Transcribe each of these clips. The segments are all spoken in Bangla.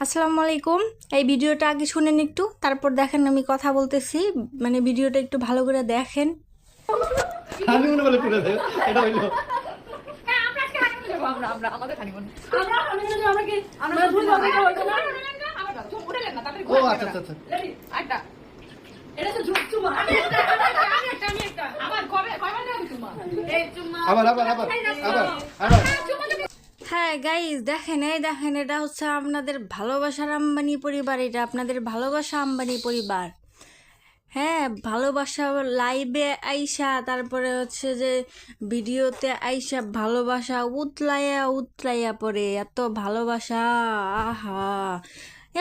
আসসালামু আলাইকুম। এই ভিডিওটা আগে শুনেন একটু, তারপর দেখেন আমি কথা বলতেছি। মানে ভিডিওটা একটু ভালো করে দেখেন। আমি মনে বলে তুলে দেব এটা হইলো ও আচ্ছা আচ্ছা আচ্ছা আবার আবার আবার আবার আবার হ্যাঁ গাইজ, দেখেন এটা হচ্ছে আপনাদের ভালোবাসার আম্বানি পরিবার। এটা আপনাদের ভালোবাসা আম্বানি পরিবার। হ্যাঁ, ভালোবাসা লাইভে আইসা, তারপরে হচ্ছে যে ভিডিওতে আইসা ভালোবাসা উতলাইয়া পড়ে। এত ভালোবাসা, আহা,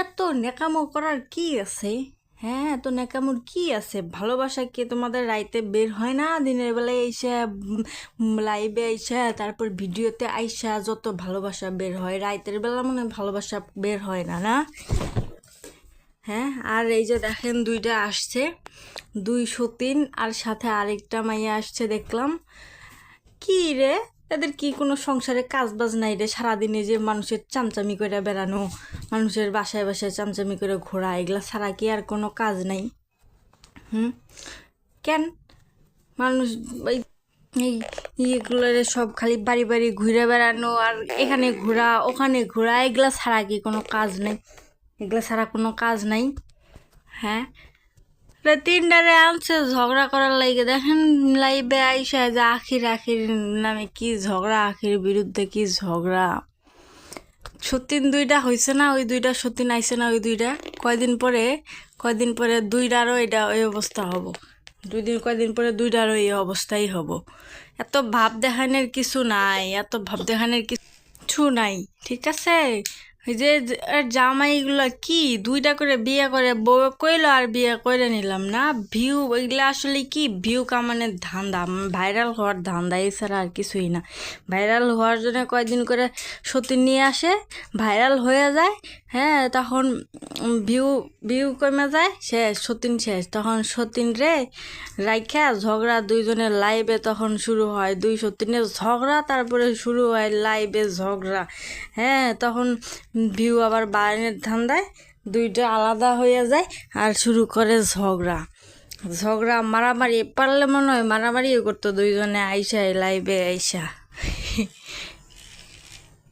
এত নেকামো করার কি আছে? হ্যাঁ, এত নেকামোর কি আছে? ভালোবাসা কি তোমাদের রাইতে বের হয় না? দিনের বেলায় আইসা লাইভে আইসা, তারপর ভিডিওতে আইসা যত ভালোবাসা বের হয়, রাইতের বেলা মনে হয় ভালোবাসা বের হয় না, না? হ্যাঁ, আর এই যে দেখেন দুইটা আসছে, দুই সতীন, আর সাথে আরেকটা মাইয়া আসছে দেখলাম। কি রে, এদের কি কোনো সংসারে কাজ বাজ নাই রে? সারাদিনে যে মানুষের চামচামি করে বেড়ানো, মানুষের বাসায় বাসায় চামচামি করে ঘোরা, এগুলা ছাড়া কি আর কোনো কাজ নাই? কেন মানুষ এই এই ইয়েগুলোরে সব খালি বাড়ি বাড়ি ঘুরে বেড়ানো, আর এখানে ঘোরা ওখানে ঘোরা, এগুলা ছাড়া কি কোনো কাজ নেই? এগুলা ছাড়া কোনো কাজ নাই? হ্যাঁ, তিনটারে আনছে ঝগড়া করার লাগে। দেখেন লাইভে আইসা যে আখির নামে কি ঝগড়া, আখির বিরুদ্ধে কি ঝগড়া। সতীন দুইটা হয়েছে না, ওই দুইটা সতীন আইছে না, ওই দুইটা কয়দিন পরে দুইটারও এটা ওই অবস্থা হব। কয়দিন পরে দুইটারও এই অবস্থাই হব। এত ভাব দেখানোর কিছু নাই, এত ভাব দেখানোর কিছু নাই, ঠিক আছে? ওই যে জামাইগুলা কি দুইটা করে বিয়ে করে বউ কইলো আর বিয়ে করে নিলাম না। ভিউ ওইগুলা আসলে কি ভিউ কামানের ধান্দা, ভাইরাল হওয়ার ধান্দা, এছাড়া আর কিছুই না। ভাইরাল হওয়ার জন্য কয়দিন করে সতীন নিয়ে আসে, ভাইরাল হয়ে যায়। হ্যাঁ, তখন ভিউ ভিউ কমে যায়, শেষ, সতীন শেষ। তখন সতীন রে রাইখা ঝগড়া, দুইজনের লাইভে তখন শুরু হয়, দুই সতীনের ঝগড়া, তারপরে শুরু হয় লাইভে ঝগড়া। হ্যাঁ, তখন ভিউ আবার বাড়ানোর ধান্দায় দুইটা আলাদা হয়ে যায় আর শুরু করে ঝগড়া মারামারি। পারলে মনে হয় মারামারিও করতো দুইজনে আইসা লাইভে আইসা।